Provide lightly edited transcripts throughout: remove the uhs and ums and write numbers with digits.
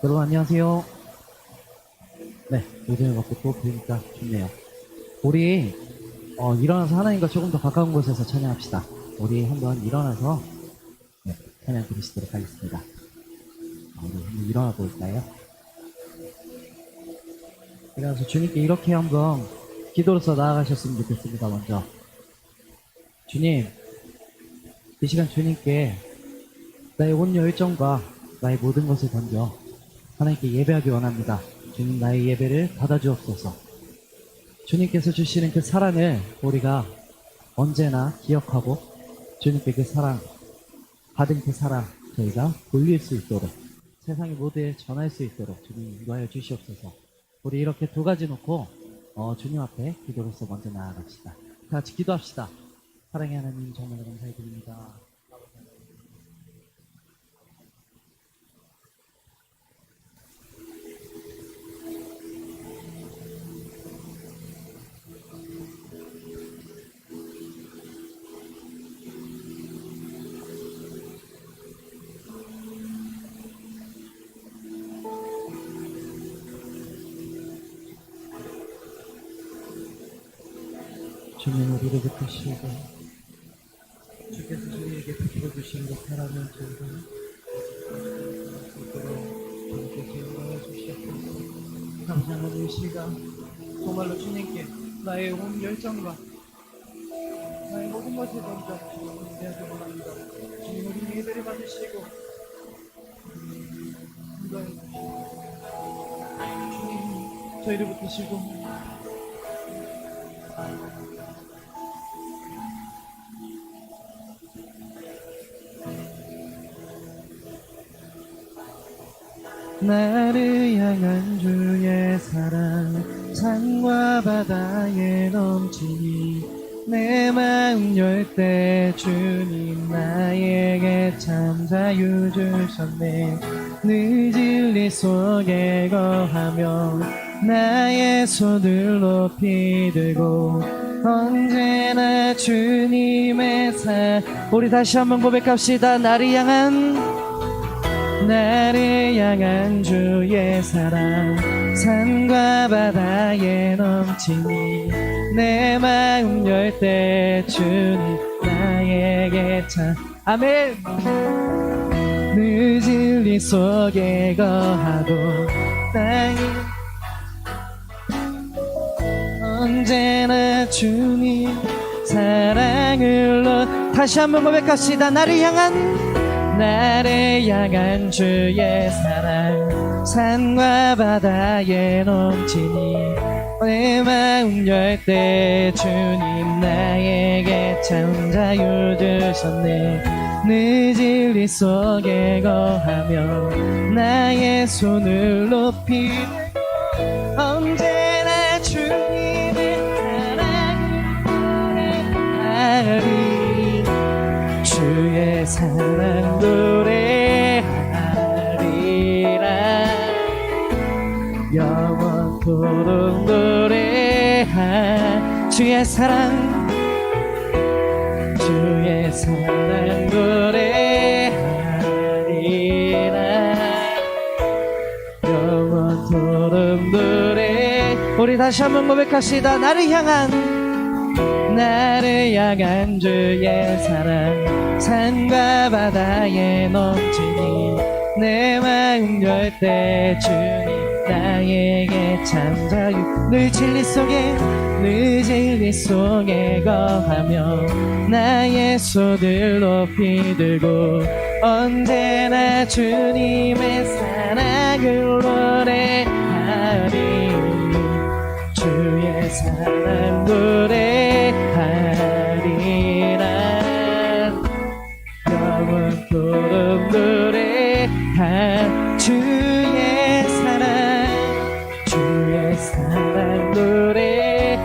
여러분 안녕하세요. 네, 요즘에 먹고 또 보니까 좋네요. 우리 일어나서 하나님과 조금 더 가까운 곳에서 찬양합시다. 우리 한번 일어나서 찬양 드리시도록 하겠습니다. 우리 한번 일어나 볼까요? 일어나서 주님께 이렇게 한번 기도로서 나아가셨으면 좋겠습니다. 먼저 주님, 이 시간 주님께 나의 온 열정과 나의 모든 것을 던져 하나님께 예배하기 원합니다. 주님, 나의 예배를 받아주옵소서. 주님께서 주시는 그 사랑을 우리가 언제나 기억하고 주님께 그 사랑, 받은 그 사랑 저희가 돌릴 수 있도록 세상의 모두에 전할 수 있도록 주님 인도하여 주시옵소서. 우리 이렇게 두 가지 놓고 주님 앞에 기도로서 먼저 나아갑시다. 다 같이 기도합시다. 사랑의 하나님, 정말 감사히 드립니다. 주님, 우리를 베푸시고 주께서 주님에게 베풀어 주신 그 사랑을 저희가 주님께서 영광해 주시옵소서. 감사하는 이 시간 정말로 주님께 나의 온 열정과 나의 모든 것을 던져 주님을 예배하기 원합니다. 주님, 우리 예배를 받으시고 인도해 주시고 주님, 저희를 베푸시고 나를 향한 주의 사랑 산과 바다에 넘치니 내 마음 열 때 주님 나에게 참 자유 주셨네. 늘 진리 속에 거하며 나의 손을 높이 들고 언제나 주님의 우리 다시 한번 고백합시다. 나를 향한 주의 사랑 산과 바다에 넘치니 내 마음 열 때 주님 나에게 참 아멘. 늘 진리 속에 거하고 나의 언제나 주님 사랑을 다시 한번 고백합시다. 나를 향한 주의 사랑 산과 바다에 넘치니 내 마음 열 때 주님 나에게 참 자유 주셨네. 늘 진리 속에 거하며 나의 손을 높이 언제나 주님의 사랑을 노래하리. 주의 사랑 노래하리라. 영원토록 노래하 주의 사랑 노래하리라. 영원토록 노래. 우리 다시 한번 고백합시다. 나를 향한 주의 사랑 산과 바다에 넘치니 내 마음 열 때 주님 나에게 참 자유 늘 진리 속에 거하며 나의 손을 높이 들고 언제나 주님의 사랑을 노래하리. 주의 사랑 노래하리라. 영원토록 노래하 주의 사랑 노래하리라.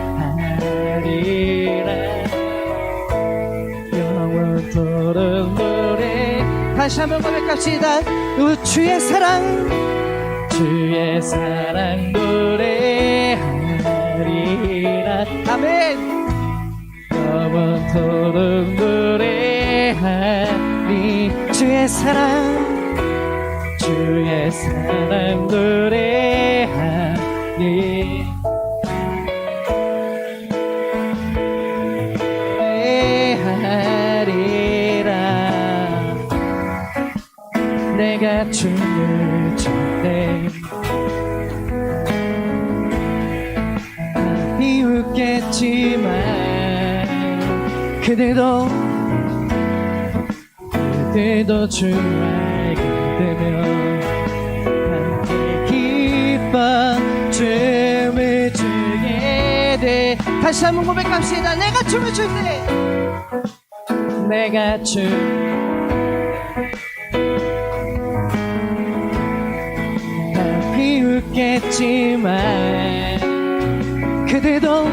영원토록 노래. 다시 한번 고백합시다. 주의 사랑 노래하리라. 아멘. 영원토록 노래하리. 주의 사랑 주의 사랑 노래하리 내가 춤을 춘대 비웃겠지만 그대도 춤 알게 되면 함께 기뻐 춤을 추게 돼. 다시 한번 고백합시다. 내가 춤을 출 때 내가 비웃겠지만 그대도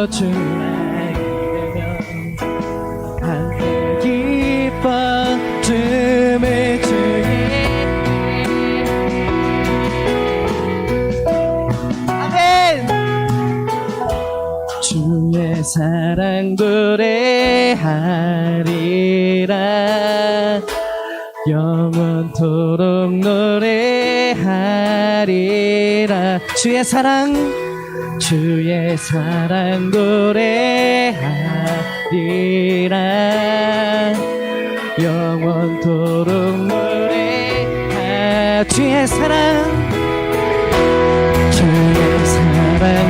춤 알게 되면 함께 기뻐 춤을 추게 아멘. 주의 사랑 노래하리라 영원토록 노래하리라 주의 사랑 노래하리라 영원토록 노래하 주의 사랑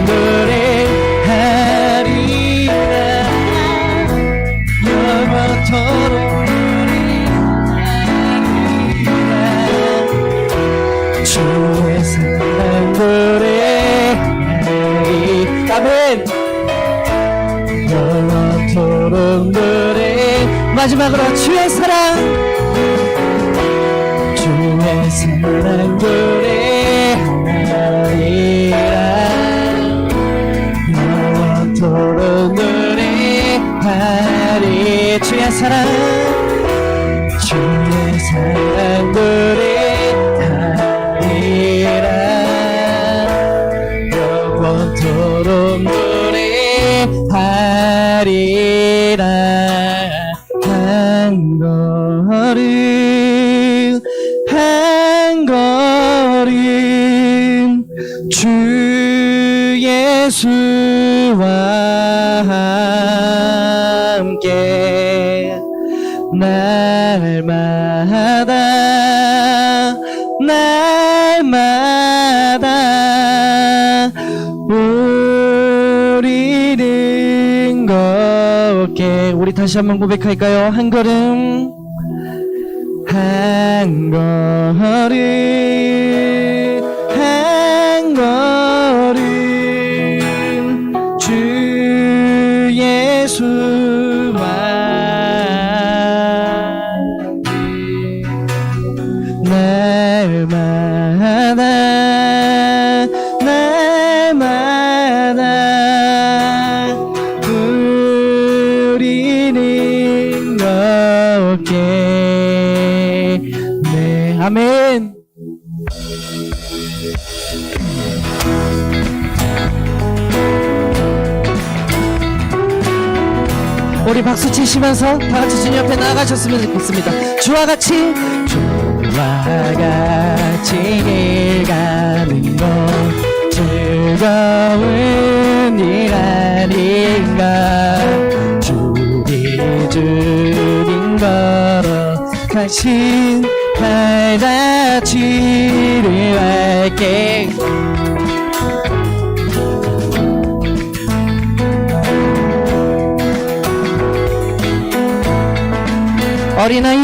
노래하리라 영원토록 주의 사랑 노래하리 아멘 영원토록 노래 마지막으로 주의 사랑 노래하리라 영원토록 노래하리 주의 사랑 노래하리라 영원토록 노래하리라 한 걸음 주 예수와 함께 날마다 우리는 걷게 우리 다시 한번 고백할까요? 한 걸음 한 걸음 주 예수와 날마다 우리는 걷게 네 아멘. 우리 박수 치시면서 다 같이 주님 옆에 나아가셨으면 좋겠습니다. 주와 같이 길 가는 것 즐거운 일 아닌가 주님 걸어가신 발자취를 할게 어린아이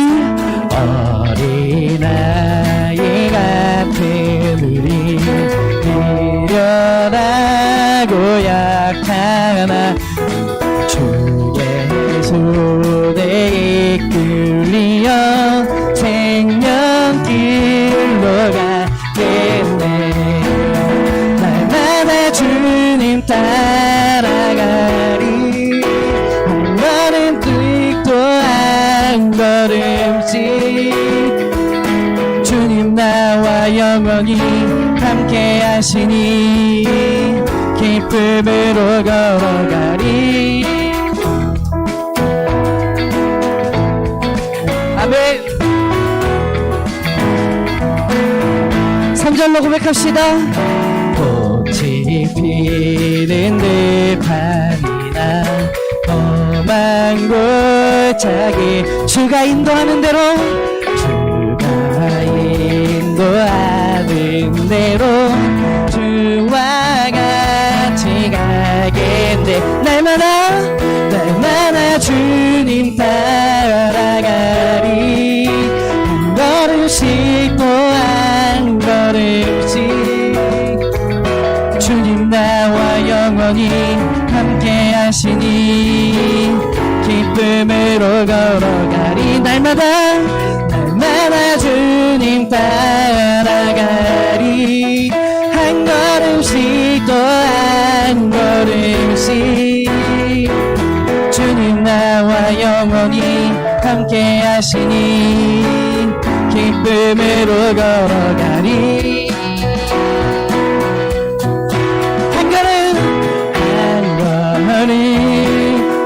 같은 우리 미련하고 약하나 주의 손에 이끌리어 생명길로 가겠네 날마다 주님 따라가리 한 걸음 또 한 걸음씩 주님 나와 영원히 함께 하시니 기쁨으로 걸어가리 아멘. 3절로 고백합시다. 꽃이 피는 들판이나 험한 골짜기 주가 인도하는 대로 주가 인도하는 대로 주와 같이 가겠네. 날마다 주님 따라가리. 한 걸음씩 또 한 걸음씩 주님 나와 영원히 함께 하시니 기쁨으로 걸어가리. 날마다 주님 따라가리. 한 걸음씩 또 한 걸음씩 주님 나와 영원히 함께 하시니 기쁨으로 걸어가리. 한 걸음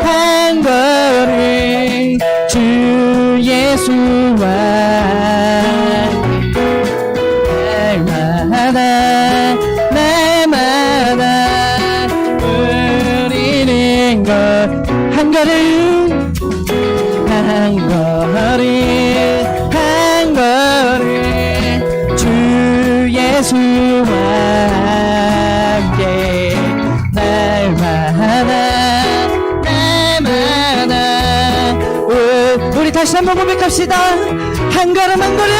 한 걸음 주 예수와 날마다 우리는 것 한 걸음 한 걸음 주 예수와 함께 날마다 우리 다시 한번 고백합시다. 한 걸음 한 걸음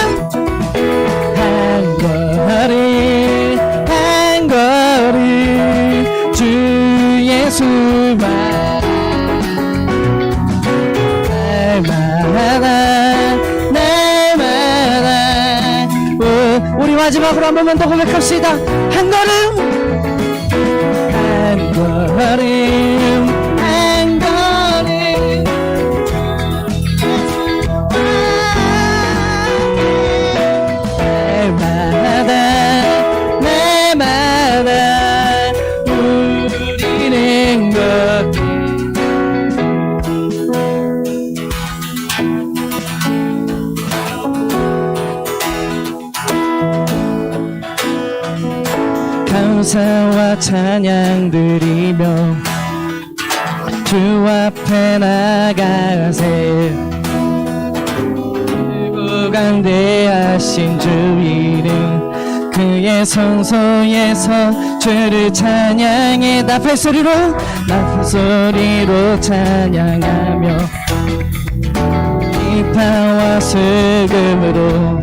한 걸음 주 예수와 날마다 우리 마지막으로 한 번만 더 고백합시다. 한 걸음 한 걸음 날마다 우리는 걷기. 감사와 찬양 드리며 주 앞에 나가세. 크고 강대하신 주 이름 그의 성소에서 주를 찬양해. 나팔 소리로 찬양하며 기타와 슬금으로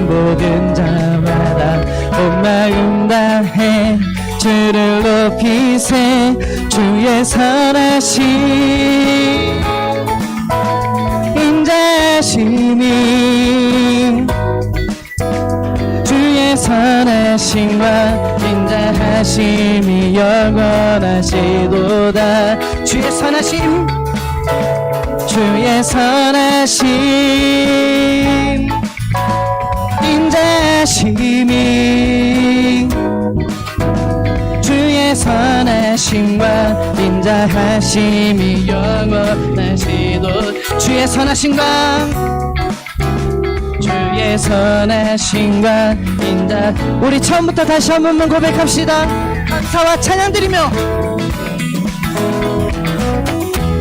모든 자마다 온 마음 다해 주를 높이세. 주의 선하신 인자하심이 주의 선하심과 인자하심이 영원하시도다. 주의 선하심 인자하심이 주의 선하심과 인자하심이 영원하시도. 주의 선하심과 인자. 우리 처음부터 다시 한 번만 고백합시다. 감사와 찬양 드리며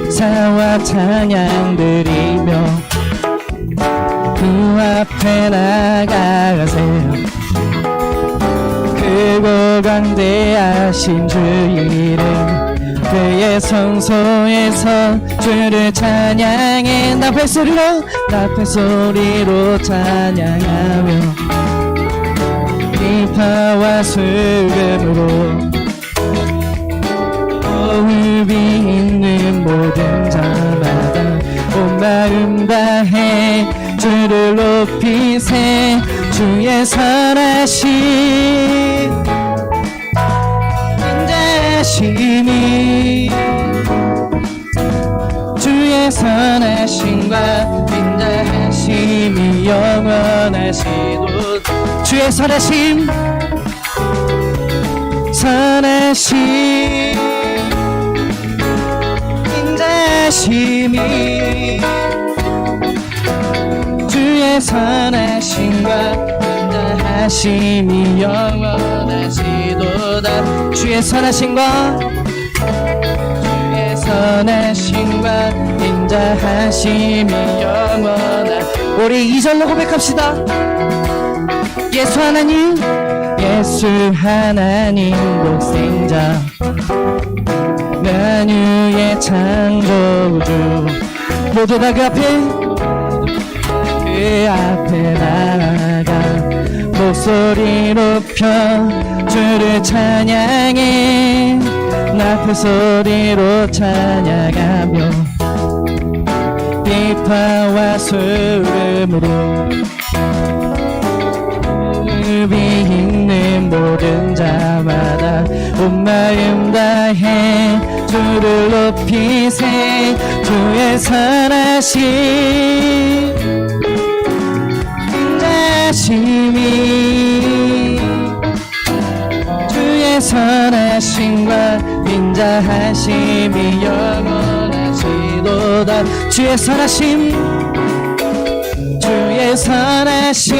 사와 찬양 드리며 그 앞에 나가세요. 크고 강대하신 주 이름 그의 성소에서 주를 찬양해. 나팔 소리로 찬양하며 기타와 슬금으로 호흡이 있는 모든 자마다 온 마음 다해 주를 높이세. 주의 선하심 인자하심이 주의 선하심과 인자하심이 영원하시도. 주의 선하심 인자하심이 주의 주의 선하심과 인자하심이 영원하시도다. 주의 선하심과 선하심과 인자하심이 영원하. 우리 2절로 고백합시다. 예수 하나님, 예수 하나님 독생자, 만유의 창조주, 모두 다 그 앞에 나아가 목소리 높여 주를 찬양해. 높은 소리로 찬양하며 비파와 수름으로 있는 모든 자마다 온 마음 다해 주를 높이세. 주의 선하심 인자하심이 주의 선하심과 인자하심이 영원하시도다. 주의 선하심, 주의 선하심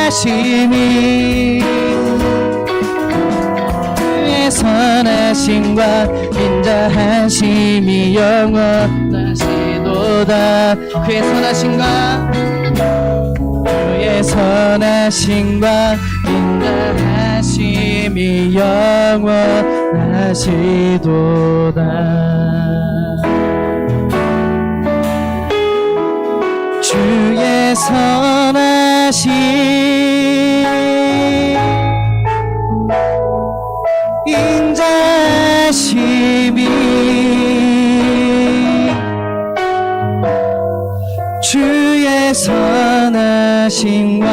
인자하심이 주의 선하심과 인자하심이 영원하시도다. 그의 선하심과 주의 선하심과 인자하심이 영원하시도다. 주의 선하심 인자하심이 주의 선하심과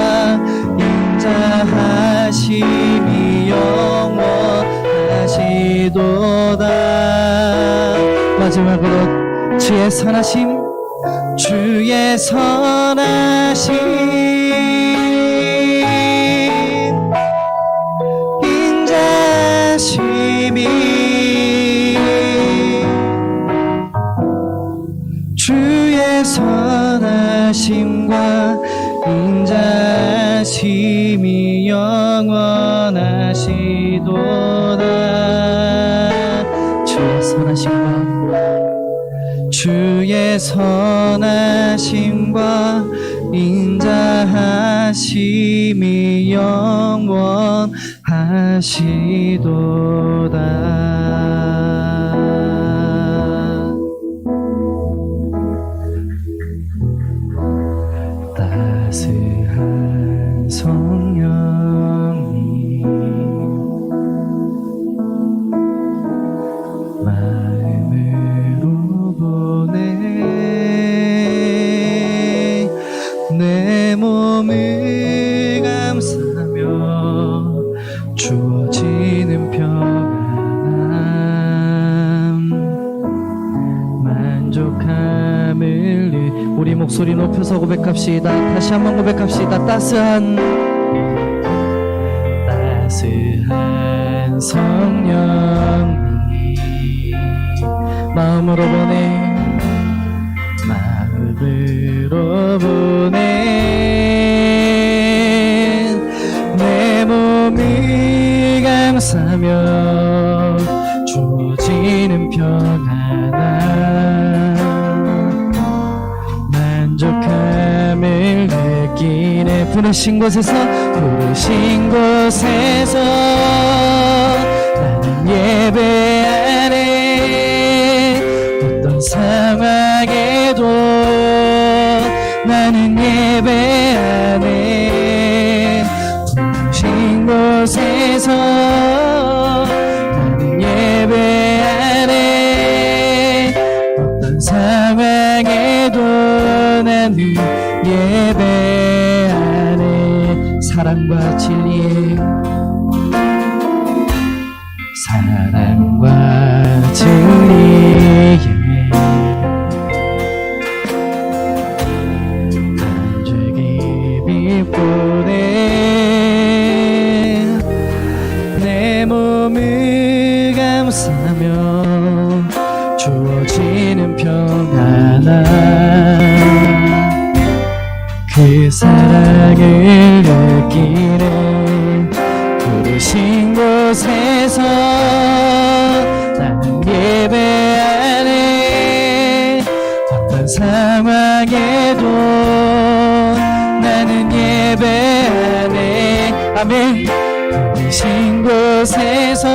인자하심이 영원하시도다. 마지막으로 주의 선하심, 주의 선하심 인자하심이 주의 선하심과 인자하심이 영원하시도다. 주의 선하심과 주의 선하심과 인자하심이 영원하시도다. 따스한 성령이 마음으로 보내 내 몸을 감싸며 주어지는 평안함 만족함을 우리 목소리 높여서 고백합시다. 다시 한번 고백합시다. 따스한 성령이 마음으로 보내 마음으로 보내 내 몸을 감싸며 주어지는 평안함 만족함을 느끼네. 부르신 곳에서 나는 예배하네. 어떤 상황에도 나는 예배하네. 부르신 곳에서 나는 예배하네. 어떤 상황에도 나는 예배하네. 사랑과 진리에 간절히 비보내 내 몸을 감싸며 주어지는 평안함 그 사랑을 느끼는 부르신 곳에서 나는 예배하네 어떤 상황에도 나는 예배하네 아멘 부르신 곳에서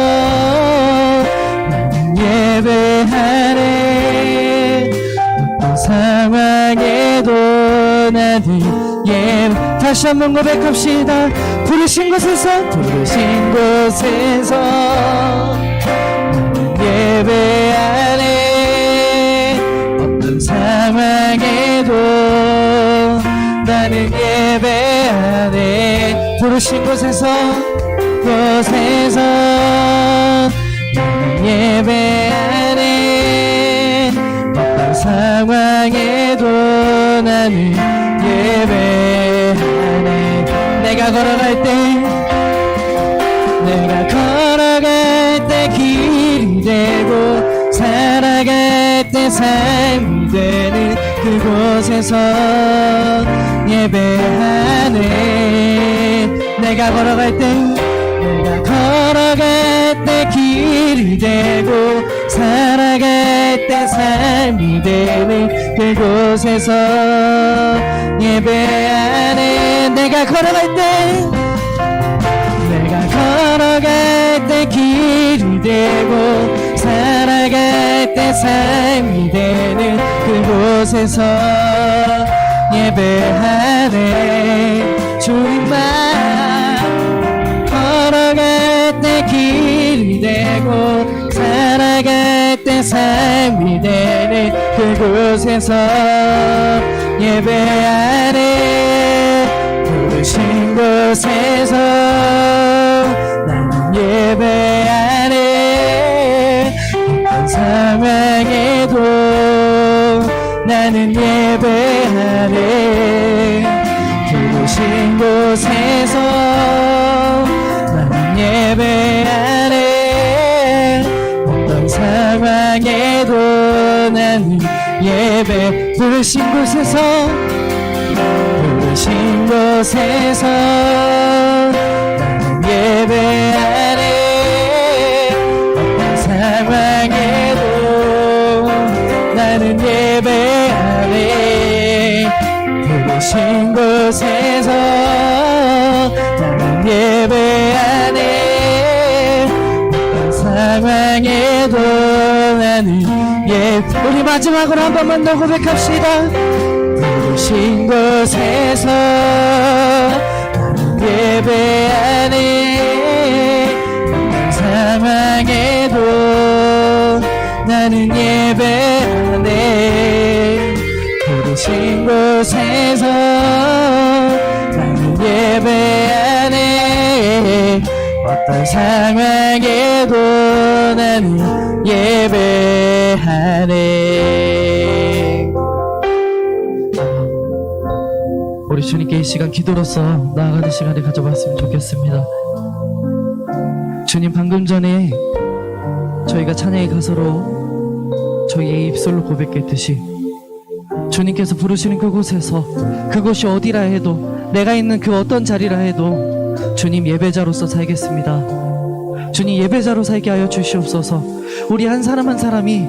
나는 예배하네 어떤 상황에도 나는 다시 한번 고백합시다 부르신 곳에서 나는 예배하네 어떤 상황에도 나는 예배하네 부르신 곳에서 나는 예배하네 어떤 상황에도 나는 예배하네 내가 걸어갈 때 길이 되고 살아갈 때 삶이 되는 그곳에서 예배하네 내가 걸어갈 때 길이 되고 살아갈 때 삶이 되는 그곳에서 예배하네 내가 걸어갈 때 길이 되고 살아갈 때 삶이 되는 그곳에서 예배하네 주님만 걸어갈 때 길이 되고 살아갈 때 삶이 되는 그곳에서 예배하네 부르신 곳에서 나는 예배하네 어떤 상황에도 나는 예배하네 부르신 곳에서 나는 예배하네 어떤 상황에도 나는 예배 부르신 곳에서 나는 예배하네 어떤 상황에도 나는 예배하네 부르신 곳에서 나는 예배하네 어떤 상황에도 나는 우리 마지막으로 한 번만 더 고백합시다 부르신 곳에서 나는 예배하네 어떤 상황에도 나는 예배하네 부르신 곳에서 나는 예배하네 어떤 상황에도 나는 예배하네 우리 주님께 이 시간 기도로서 나아가는 시간을 가져봤으면 좋겠습니다. 주님 방금 전에 저희가 찬양의 가사로 저희의 입술로 고백했듯이 주님께서 부르시는 그곳에서 그곳이 어디라 해도 내가 있는 그 어떤 자리라 해도 주님 예배자로서 살겠습니다. 주님 예배자로 살게 하여 주시옵소서. 우리 한 사람 한 사람이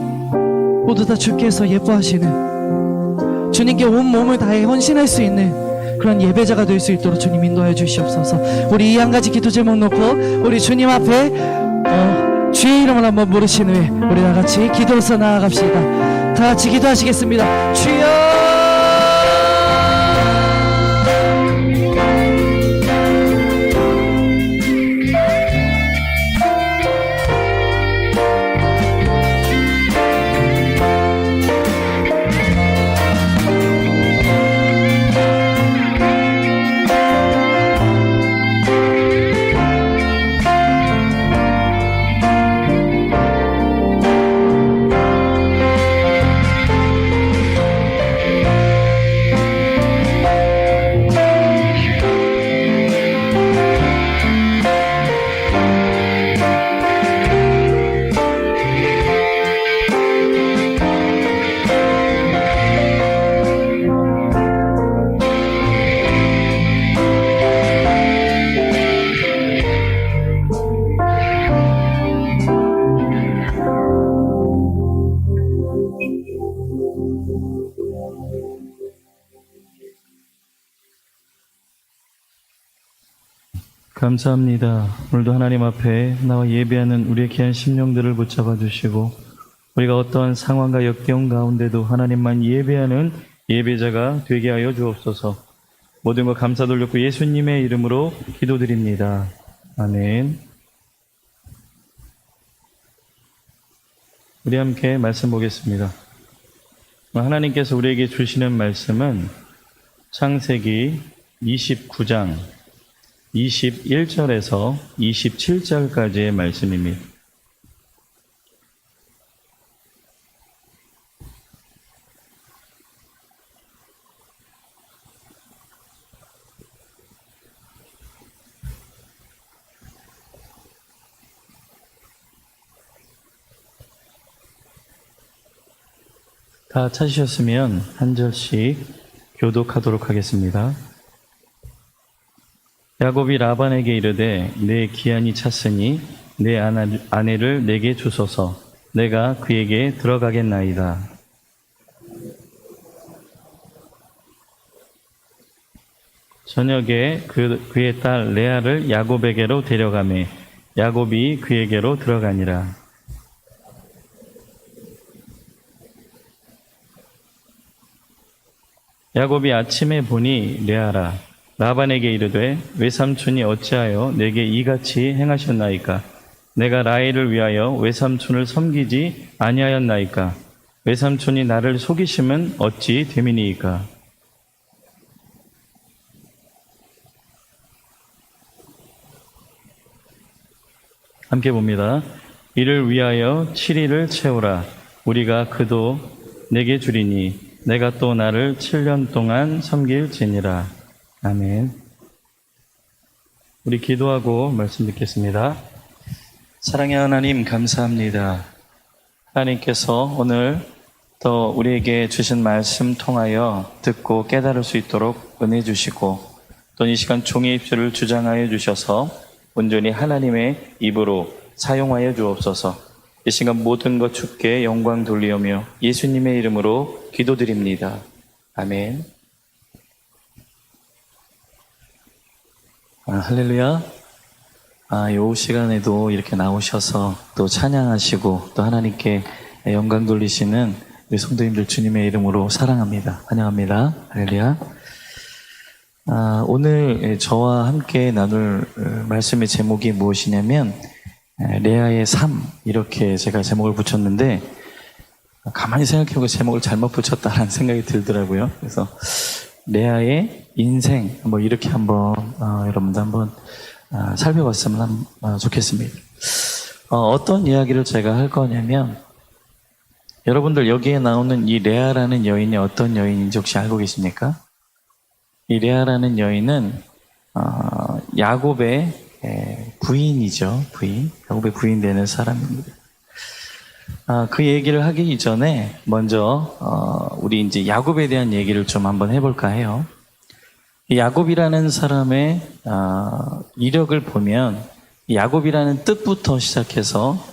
모두 다 주께서 예뻐하시는 주님께 온 몸을 다해 헌신할 수 있는 그런 예배자가 될 수 있도록 주님 인도하여 주시옵소서. 우리 이 한 가지 기도 제목 놓고 우리 주님 앞에 주의 이름을 한번 부르신 후에 우리 다 같이 기도로서 나아갑시다. 다 같이 기도하시겠습니다. 주여 감사합니다. 오늘도 하나님 앞에 나와 예배하는 우리의 귀한 심령들을 붙잡아 주시고 우리가 어떠한 상황과 역경 가운데도 하나님만 예배하는 예배자가 되게 하여 주옵소서. 모든 것 감사 돌렸고 예수님의 이름으로 기도드립니다. 아멘. 우리 함께 말씀 보겠습니다. 하나님께서 우리에게 주시는 말씀은 창세기 29장 21절에서 27절까지의 말씀입니다. 다 찾으셨으면 한 절씩 교독하도록 하겠습니다. 야곱이 라반에게 이르되 내 기한이 찼으니 내 아내를 내게 주소서. 내가 그에게 들어가겠나이다. 저녁에 그의 딸 레아를 야곱에게로 데려가매 야곱이 그에게로 들어가니라. 야곱이 아침에 보니 레아라. 라반에게 이르되 외삼촌이 어찌하여 내게 이같이 행하셨나이까? 내가 라헬을 위하여 외삼촌을 섬기지 아니하였나이까? 외삼촌이 나를 속이심은 어찌 됨이니이까? 함께 봅니다. 이를 위하여 7일을 채우라. 우리가 그도 내게 주리니 내가 또 나를 7년 동안 섬길지니라. 아멘. 우리 기도하고 말씀 듣겠습니다. 사랑의 하나님 감사합니다. 하나님께서 오늘 더 우리에게 주신 말씀 통하여 듣고 깨달을 수 있도록 은혜 주시고 또 이 시간 종의 입술을 주장하여 주셔서 온전히 하나님의 입으로 사용하여 주옵소서. 이 시간 모든 것 주께 영광 돌리오며 예수님의 이름으로 기도드립니다. 아멘. 할렐루야. 이 시간에도 이렇게 나오셔서 또 찬양하시고 또 하나님께 영광 돌리시는 우리 성도님들 주님의 이름으로 사랑합니다. 환영합니다. 할렐루야. 오늘 저와 함께 나눌 말씀의 제목이 무엇이냐면 레아의 삶, 이렇게 제가 제목을 붙였는데 가만히 생각해보고 제목을 잘못 붙였다라는 생각이 들더라고요. 그래서 레아의 인생, 이렇게 한번 여러분들 한번 살펴봤으면 좋겠습니다. 어떤 이야기를 제가 할 거냐면 여러분들 여기에 나오는 이 레아라는 여인이 어떤 여인인지 혹시 알고 계십니까? 이 레아라는 여인은 야곱의 부인이죠. 야곱의 부인 되는 사람입니다. 그 얘기를 하기 이전에 먼저 우리 이제 야곱에 대한 얘기를 좀 한번 해볼까 해요. 이 야곱이라는 사람의 이력을 보면 야곱이라는 뜻부터 시작해서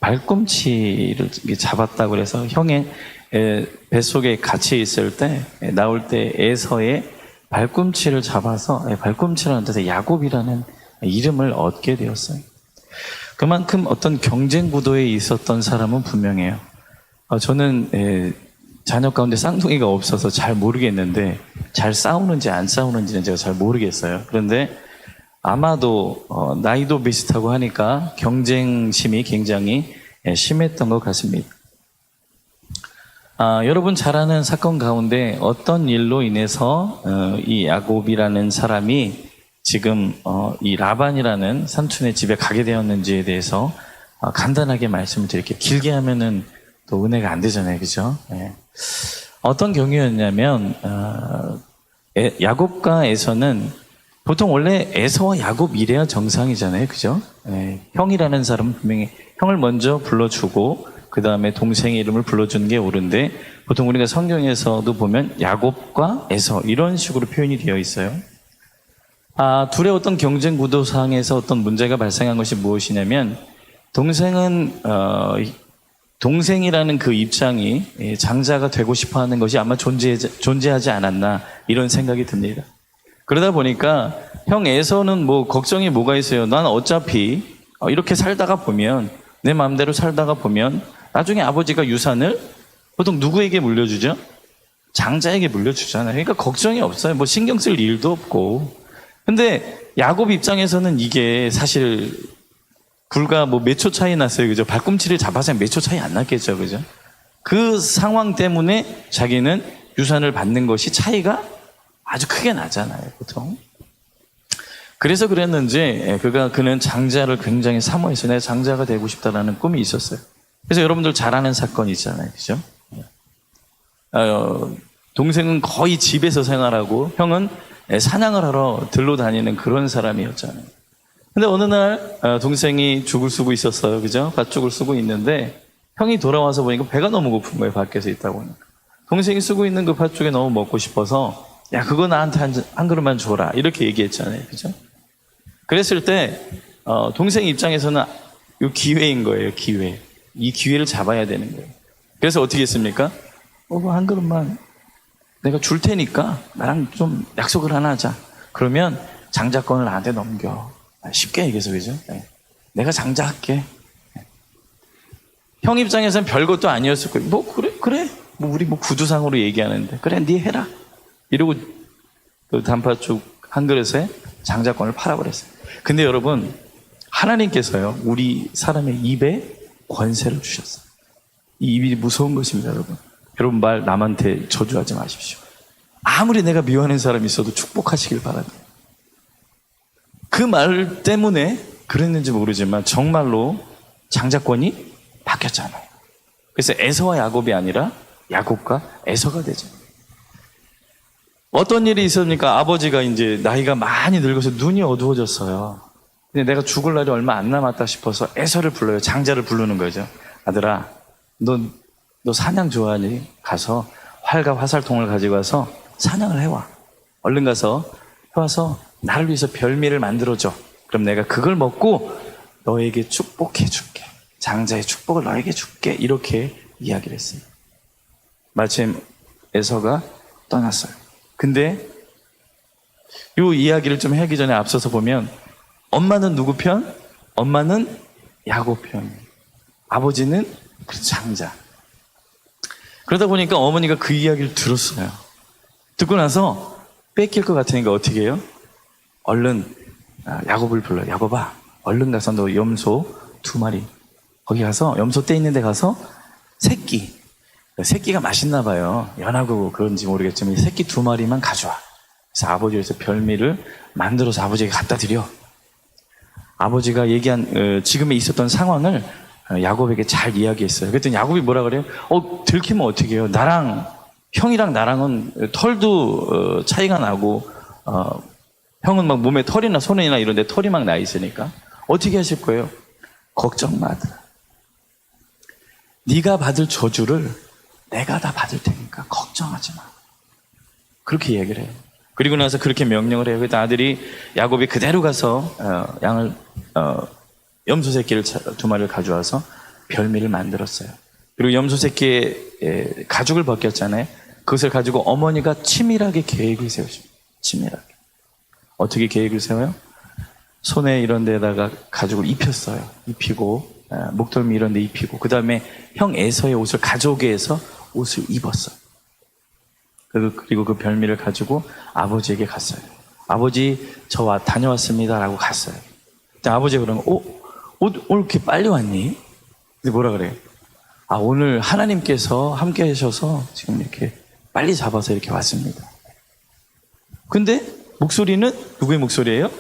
발꿈치를 잡았다고 그래서 형의 뱃속에 갇혀 있을 때 나올 때 에서의 발꿈치를 잡아서 발꿈치라는 뜻의 야곱이라는 이름을 얻게 되었어요. 그만큼 어떤 경쟁 구도에 있었던 사람은 분명해요. 저는 자녀 가운데 쌍둥이가 없어서 잘 모르겠는데 잘 싸우는지 안 싸우는지는 제가 잘 모르겠어요. 그런데 아마도 나이도 비슷하고 하니까 경쟁심이 굉장히 심했던 것 같습니다. 여러분 잘 아는 사건 가운데 어떤 일로 인해서 이 야곱이라는 사람이 지금 이 라반이라는 삼촌의 집에 가게 되었는지에 대해서 간단하게 말씀을 드릴게요. 길게 하면은 또 은혜가 안 되잖아요, 그죠? 네. 어떤 경우였냐면 야곱과 에서는 보통 원래 에서와 야곱 이래야 정상이잖아요, 그죠? 네. 형이라는 사람은 분명히 형을 먼저 불러주고 그 다음에 동생의 이름을 불러주는 게 옳은데 보통 우리가 성경에서도 보면 야곱과 에서 이런 식으로 표현이 되어 있어요. 둘의 어떤 경쟁 구도상에서 어떤 문제가 발생한 것이 무엇이냐면 동생은 동생이라는 그 입장이 장자가 되고 싶어하는 것이 아마 존재하지 않았나 이런 생각이 듭니다. 그러다 보니까 형 에서는 뭐 걱정이 뭐가 있어요. 난 어차피 이렇게 살다가 보면 내 마음대로 살다가 보면 나중에 아버지가 유산을 보통 누구에게 물려주죠? 장자에게 물려주잖아요. 그러니까 걱정이 없어요. 뭐 신경 쓸 일도 없고. 근데 야곱 입장에서는 이게 사실 불과 뭐 몇 초 차이 났어요. 그죠? 발꿈치를 잡아서 몇 초 차이 안 났겠죠. 그죠? 그 상황 때문에 자기는 유산을 받는 것이 차이가 아주 크게 나잖아요. 보통. 그래서 그랬는지 그는 장자를 굉장히 사모해서 내가 장자가 되고 싶다라는 꿈이 있었어요. 그래서 여러분들 잘 아는 사건이 있잖아요. 그죠? 동생은 거의 집에서 생활하고 형은 사냥을 하러 들러 다니는 그런 사람이었잖아요. 근데 어느 날 동생이 죽을 쓰고 있었어요. 그죠? 밭죽을 쓰고 있는데 형이 돌아와서 보니까 배가 너무 고픈 거예요. 밖에서 있다 보니까. 동생이 쓰고 있는 그 팥죽이 너무 먹고 싶어서 야 그거 나한테 한 그릇만 줘라 이렇게 얘기했잖아요. 그죠? 그랬을 때 동생 입장에서는 이 기회인 거예요. 기회. 이 기회를 잡아야 되는 거예요. 그래서 어떻게 했습니까? 한 그릇만 내가 줄 테니까 나랑 좀 약속을 하나 하자. 그러면 장자권을 나한테 넘겨. 쉽게 얘기해서 그죠? 네. 내가 장자할게. 형 입장에서는 별것도 아니었을 거예요. 뭐 그래. 뭐 우리 뭐 구두상으로 얘기하는데 그래 네 해라. 이러고 그 단팥죽 한 그릇에 장자권을 팔아버렸어요. 근데 여러분 하나님께서요 우리 사람의 입에 권세를 주셨어요. 이 입이 무서운 것입니다, 여러분. 여러분 말 남한테 저주하지 마십시오. 아무리 내가 미워하는 사람이 있어도 축복하시길 바랍니다. 그 말 때문에 그랬는지 모르지만 정말로 장자권이 바뀌었잖아요. 그래서 에서와 야곱이 아니라 야곱과 에서가 되죠. 어떤 일이 있었습니까? 아버지가 이제 나이가 많이 늙어서 눈이 어두워졌어요. 근데 내가 죽을 날이 얼마 안 남았다 싶어서 에서를 불러요. 장자를 부르는 거죠. 아들아, 너 사냥 좋아하니? 가서 활과 화살통을 가지고 와서 사냥을 해와. 얼른 가서 해와서 나를 위해서 별미를 만들어줘. 그럼 내가 그걸 먹고 너에게 축복해 줄게. 장자의 축복을 너에게 줄게. 이렇게 이야기를 했어요. 마침 에서가 떠났어요. 근데 이 이야기를 좀 하기 전에 앞서서 보면 엄마는 누구 편? 엄마는 야곱 편. 아버지는 그 장자. 그러다 보니까 어머니가 그 이야기를 들었어요. 듣고 나서 뺏길 것 같으니까 어떻게 해요? 얼른 야곱을 불러요. 야곱아, 얼른 가서 너 염소 2마리 거기 가서 염소 떼 있는 데 가서 새끼가 맛있나 봐요. 연하고 그런지 모르겠지만 새끼 2마리만 가져와. 그래서 아버지에서 별미를 만들어서 아버지에게 갖다 드려. 아버지가 얘기한 지금에 있었던 상황을 야곱에게 잘 이야기했어요. 그랬더니 야곱이 뭐라 그래요? 들키면 어떻게 해요? 형이랑 나랑은 털도 차이가 나고 형은 막 몸에 털이나 손이나 이런 데 털이 막 나 있으니까 어떻게 하실 거예요? 걱정 마. 네가 받을 저주를 내가 다 받을 테니까 걱정하지 마. 그렇게 얘기를 해요. 그리고 나서 그렇게 명령을 해요. 그래서 아들이 야곱이 그대로 가서 염소 새끼를 2마리를 가져와서 별미를 만들었어요. 그리고 염소 새끼의 가죽을 벗겼잖아요. 그것을 가지고 어머니가 치밀하게 계획을 세우십니다. 치밀하게. 어떻게 계획을 세워요? 손에 이런 데다가 가죽을 입혔어요. 입히고 목덜미 이런 데 입히고 그 다음에 형 에서의 옷을 가져오게 해서 옷을 입었어요. 그리고 그 별미를 가지고 아버지에게 갔어요. 아버지 저 다녀왔습니다 라고 갔어요. 근데 아버지가 그러면 오늘 이렇게 빨리 왔니? 근데 뭐라 그래요? 오늘 하나님께서 함께 하셔서 지금 이렇게 빨리 잡아서 이렇게 왔습니다. 근데 목소리는 누구의 목소리예요?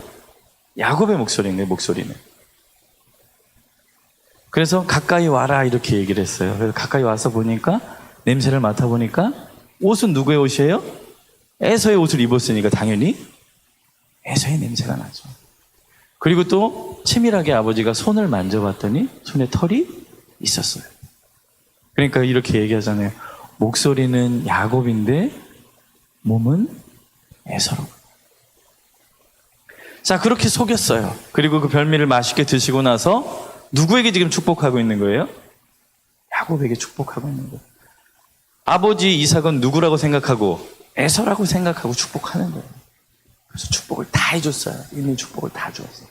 야곱의 목소리인 거예요. 목소리는. 그래서 가까이 와라 이렇게 얘기를 했어요. 그래서 가까이 와서 보니까 냄새를 맡아보니까 옷은 누구의 옷이에요? 에서의 옷을 입었으니까 당연히 에서의 냄새가 나죠. 그리고 또 치밀하게 아버지가 손을 만져봤더니 손에 털이 있었어요. 그러니까 이렇게 얘기하잖아요. 목소리는 야곱인데 몸은 에서로. 자, 그렇게 속였어요. 그리고 그 별미를 맛있게 드시고 나서 누구에게 지금 축복하고 있는 거예요? 야곱에게 축복하고 있는 거예요. 아버지 이삭은 누구라고 생각하고 에서라고 생각하고 축복하는 거예요. 그래서 축복을 다 해줬어요. 있는 축복을 다 주었어요.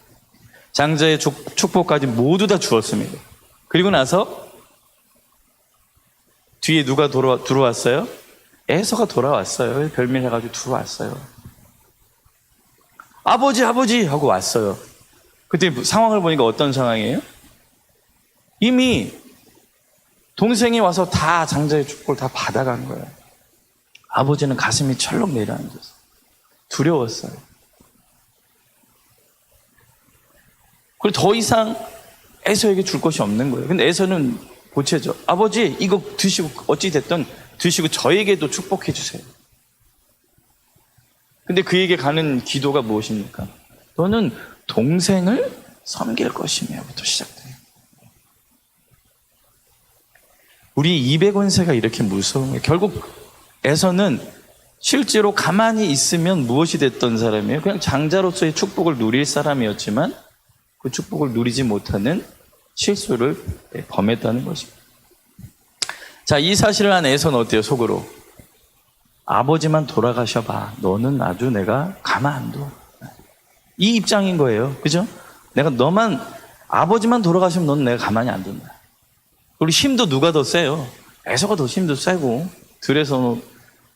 장자의 축복까지 모두 다 주었습니다. 그리고 나서 뒤에 누가 들어왔어요? 에서가 돌아왔어요. 별명해가지고 들어왔어요. 아버지 하고 왔어요. 그때 상황을 보니까 어떤 상황이에요? 이미 동생이 와서 다 장자의 축복을 다 받아간 거예요. 아버지는 가슴이 철렁 내려앉았어요. 두려웠어요. 그리고 더 이상 에서에게 줄 것이 없는 거예요. 근데 에서는 보채죠. 아버지 이거 드시고 어찌됐든 드시고 저에게도 축복해 주세요. 근데 그에게 가는 기도가 무엇입니까? 너는 동생을 섬길 것이며부터 시작돼요. 우리 200원세가 이렇게 무서운 거예요. 결국 에서는 실제로 가만히 있으면 무엇이 됐던 사람이에요? 그냥 장자로서의 축복을 누릴 사람이었지만 그 축복을 누리지 못하는 실수를 범했다는 것입니다. 자, 이 사실을 한 에서는 어때요? 속으로 아버지만 돌아가셔봐. 너는 아주 내가 가만 안 둬. 이 입장인 거예요. 그죠? 내가 너만 아버지만 돌아가시면 너는 내가 가만히 안 둔다. 우리 힘도 누가 더 세요? 에서가 더 힘도 세고 들에서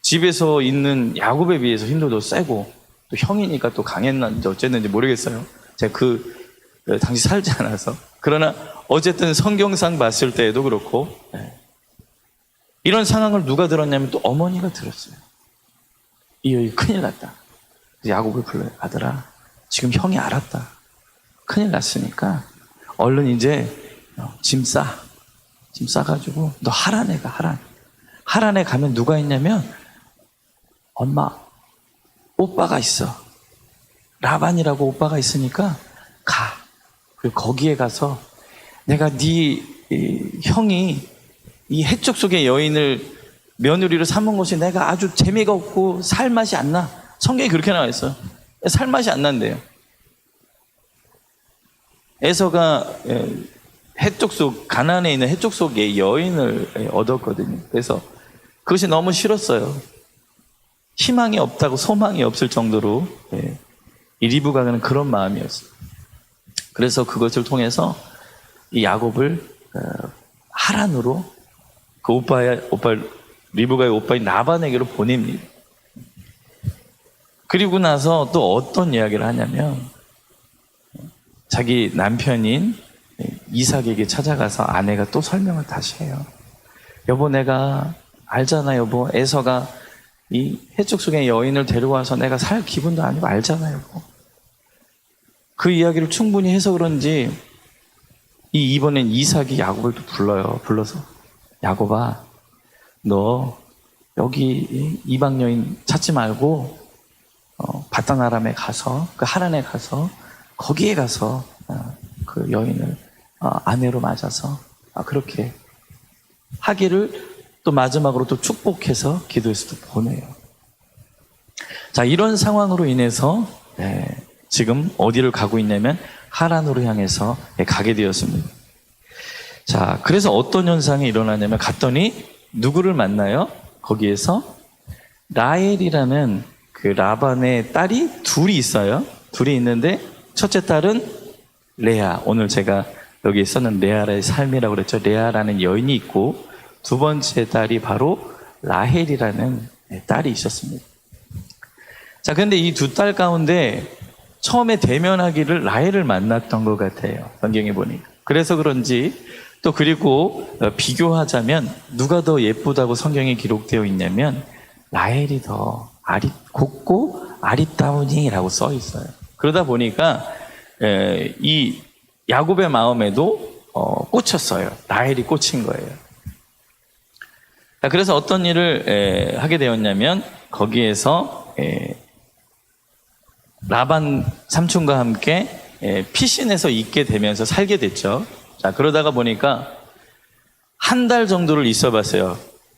집에서 있는 야곱에 비해서 힘도 더 세고 또 형이니까 또 강했는지 어쨌는지 모르겠어요. 제가 당시 살지 않아서. 그러나 어쨌든 성경상 봤을 때에도 그렇고 이런 상황을 누가 들었냐면 또 어머니가 들었어요. 이 여기 큰일 났다. 야곱을 불러요. 아들아, 지금 형이 알았다. 큰일 났으니까 얼른 이제 짐 싸가지고 너 하란에 가. 하란에 가면 누가 있냐면 엄마 오빠가 있어. 라반이라고 오빠가 있으니까 가. 그리고 거기에 가서 내가 네 형이 이 해적 속의 여인을 며느리로 삼은 것이 내가 아주 재미가 없고 살맛이 안 나. 성경에 그렇게 나와 있어요. 살맛이 안 난대요. 에서가 해적 속, 가나안에 있는 해적 속의 여인을 얻었거든요. 그래서 그것이 너무 싫었어요. 희망이 없다고 소망이 없을 정도로 이 리브가는 그런 마음이었어요. 그래서 그것을 통해서 이 야곱을 하란으로 그 리브가의 오빠인 라반에게로 보냅니다. 그리고 나서 또 어떤 이야기를 하냐면 자기 남편인 이삭에게 찾아가서 아내가 또 설명을 다시 해요. 여보, 내가 알잖아 여보. 에서가 이 해적 속의 여인을 데려와서 내가 살 기분도 아니고 알잖아 여보. 그 이야기를 충분히 해서 그런지 이번엔 이삭이 야곱을 또 불러요. 불러서 야곱아, 너 여기 이방 여인 찾지 말고 바단 아람에 가서 그 하란에 가서 거기에 가서 그 여인을 아내로 맞아서 그렇게 하기를 또 마지막으로 또 축복해서 기도해서 또 보내요. 자, 이런 상황으로 인해서 지금 어디를 가고 있냐면 하란으로 향해서 가게 되었습니다. 자, 그래서 어떤 현상이 일어나냐면 갔더니 누구를 만나요? 거기에서 라헬이라는 그 라반의 딸이 둘이 있어요. 둘이 있는데 첫째 딸은 레아. 오늘 제가 여기 있었는 레아의 삶이라고 그랬죠. 레아라는 여인이 있고 두 번째 딸이 바로 라헬이라는 딸이 있었습니다. 자, 근데 이 두 딸 가운데 처음에 대면하기를 라헬을 만났던 것 같아요. 성경에 보니까. 그래서 그런지 또 그리고 비교하자면 누가 더 예쁘다고 성경에 기록되어 있냐면 라헬이 더 곱고 아리따우니라고 써 있어요. 그러다 보니까 이 야곱의 마음에도 꽂혔어요. 라헬이 꽂힌 거예요. 그래서 어떤 일을 하게 되었냐면 거기에서 라반 삼촌과 함께 피신해서 있게 되면서 살게 됐죠. 자, 그러다가 보니까 한 달 정도를 있어 봤어요.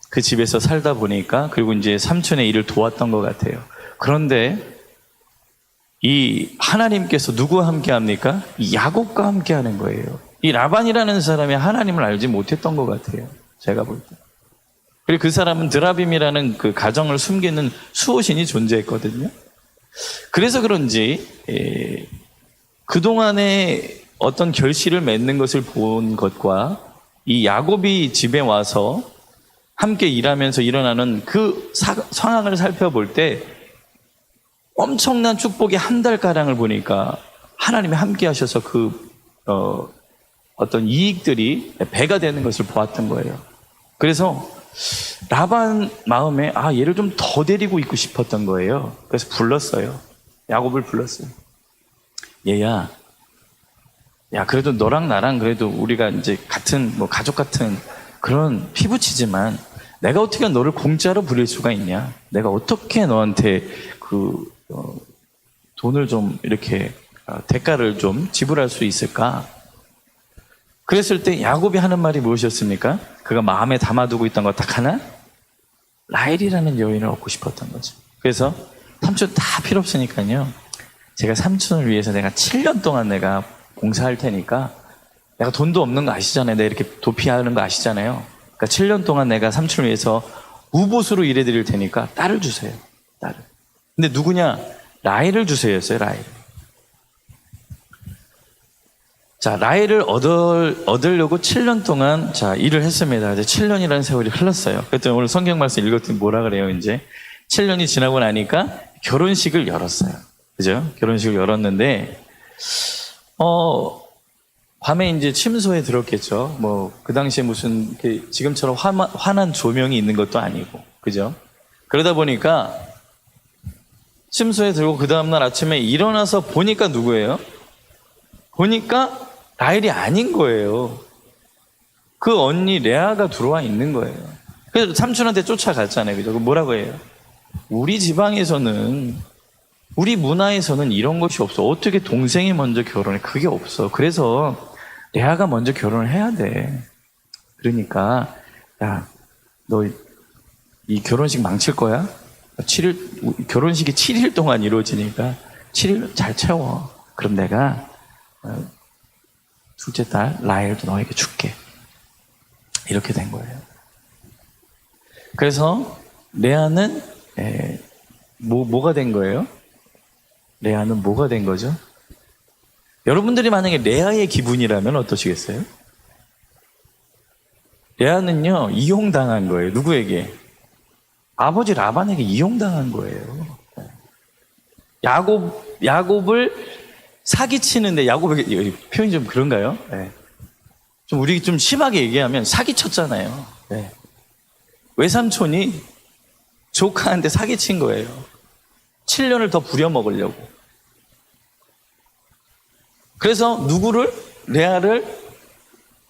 그 집에서 살다 보니까. 그리고 이제 삼촌의 일을 도왔던 것 같아요. 그런데 이 하나님께서 누구와 함께 합니까? 이 야곱과 함께 하는 거예요. 이 라반이라는 사람이 하나님을 알지 못했던 것 같아요. 제가 볼 때. 그리고 그 사람은 드라빔이라는 그 가정을 숨기는 수호신이 존재했거든요. 그래서 그런지 그동안에 어떤 결실을 맺는 것을 본 것과 이 야곱이 집에 와서 함께 일하면서 일어나는 그 상황을 살펴볼 때 엄청난 축복의 한 달가량을 보니까 하나님이 함께 하셔서 어떤 이익들이 배가 되는 것을 보았던 거예요. 그래서 라반 마음에 얘를 좀 더 데리고 있고 싶었던 거예요. 그래서 불렀어요. 야곱을 불렀어요. 얘야, 야, 그래도 너랑 나랑 그래도 우리가 이제 같은, 가족 같은 그런 피부치지만 내가 어떻게 너를 공짜로 부릴 수가 있냐? 내가 어떻게 너한테 돈을 좀 이렇게, 대가를 좀 지불할 수 있을까? 그랬을 때 야곱이 하는 말이 무엇이었습니까? 그가 마음에 담아두고 있던 거 딱 하나? 라헬이라는 여인을 얻고 싶었던 거죠. 그래서 삼촌 다 필요 없으니까요. 제가 삼촌을 위해서 내가 7년 동안 내가 봉사할 테니까 내가 돈도 없는 거 아시잖아요. 내가 이렇게 도피하는 거 아시잖아요. 그러니까 7년 동안 내가 삼촌을 위해서 우보수로 일해드릴 테니까 딸을 주세요. 딸을. 근데 누구냐? 라헬을 주세요였어요. 라헬. 자, 라헬을 얻으려고 7년 동안 일을 했습니다. 이제 7년이라는 세월이 흘렀어요. 그랬더니 오늘 성경 말씀 읽었더니 뭐라 그래요, 이제? 7년이 지나고 나니까 결혼식을 열었어요. 그죠? 결혼식을 열었는데, 밤에 이제 침소에 들었겠죠. 그 당시에 무슨, 지금처럼 환한 조명이 있는 것도 아니고, 그죠? 그러다 보니까, 침소에 들고 그 다음날 아침에 일어나서 보니까 누구예요? 보니까 라헬이 아닌 거예요. 그 언니 레아가 들어와 있는 거예요. 그래서 삼촌한테 쫓아갔잖아요. 그죠? 뭐라고 해요? 우리 지방에서는, 우리 문화에서는 이런 것이 없어. 어떻게 동생이 먼저 결혼해? 그게 없어. 그래서 레아가 먼저 결혼을 해야 돼. 그러니까, 야, 너 이 결혼식 망칠 거야? 결혼식이 7일 동안 이루어지니까 7일 잘 채워. 그럼 내가 둘째 딸 라헬도 너에게 줄게. 이렇게 된 거예요. 그래서 레아는 뭐가 된 거예요? 레아는 뭐가 된 거죠? 여러분들이 만약에 레아의 기분이라면 어떠시겠어요? 레아는요, 이용당한 거예요. 누구에게? 아버지 라반에게 이용당한 거예요. 야곱을 사기치는데, 야곱에게, 표현이 좀 그런가요? 네. 좀 우리 좀 심하게 얘기하면 사기쳤잖아요. 네. 외삼촌이 조카한테 사기친 거예요. 7년을 더 부려먹으려고. 그래서 누구를? 레아를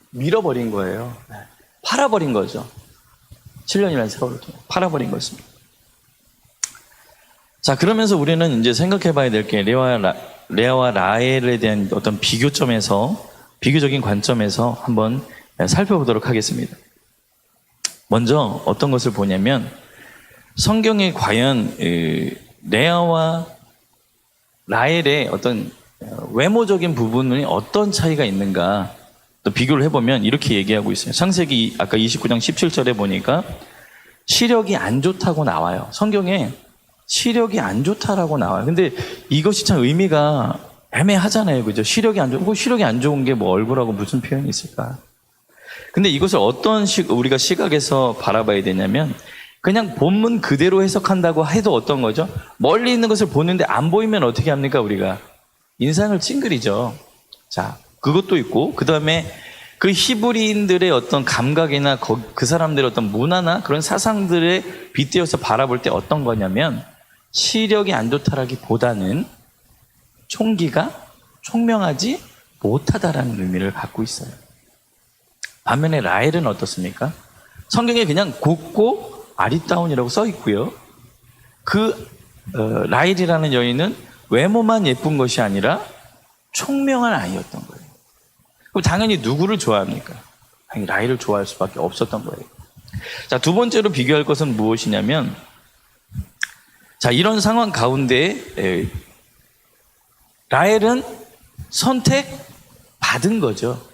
밀어버린 거예요. 네. 팔아버린 거죠. 7년이라는 세월을 통해 팔아버린 것입니다. 자, 그러면서 우리는 이제 생각해 봐야 될 게 레아와 라헬에 대한 어떤 비교적인 관점에서 한번 살펴보도록 하겠습니다. 먼저 어떤 것을 보냐면 성경에 과연 레아와 라헬의 어떤 외모적인 부분이 어떤 차이가 있는가 또 비교를 해보면 이렇게 얘기하고 있어요. 창세기 아까 29장 17절에 보니까 시력이 안 좋다고 나와요. 성경에 시력이 안 좋다라고 나와요. 근데 이것이 참 의미가 애매하잖아요. 그죠? 시력이 안 좋고 시력이 안 좋은 게 뭐 얼굴하고 무슨 표현이 있을까? 근데 이것을 어떤 우리가 시각에서 바라봐야 되냐면 그냥 본문 그대로 해석한다고 해도 어떤 거죠? 멀리 있는 것을 보는데 안 보이면 어떻게 합니까? 우리가 인상을 찡그리죠. 자, 그것도 있고 그 다음에 그 히브리인들의 어떤 감각이나 그 사람들의 어떤 문화나 그런 사상들에 빗대어서 바라볼 때 어떤 거냐면 시력이 안 좋다라기보다는 총기가 총명하지 못하다라는 의미를 갖고 있어요. 반면에 라헬은 어떻습니까? 성경에 그냥 곱고 아리따운이라고 써 있고요. 라헬이라는 여인은 외모만 예쁜 것이 아니라 총명한 아이였던 거예요. 그럼 당연히 누구를 좋아합니까? 당연히 라헬을 좋아할 수밖에 없었던 거예요. 자, 두 번째로 비교할 것은 무엇이냐면, 자, 이런 상황 가운데 라헬은 선택받은 거죠.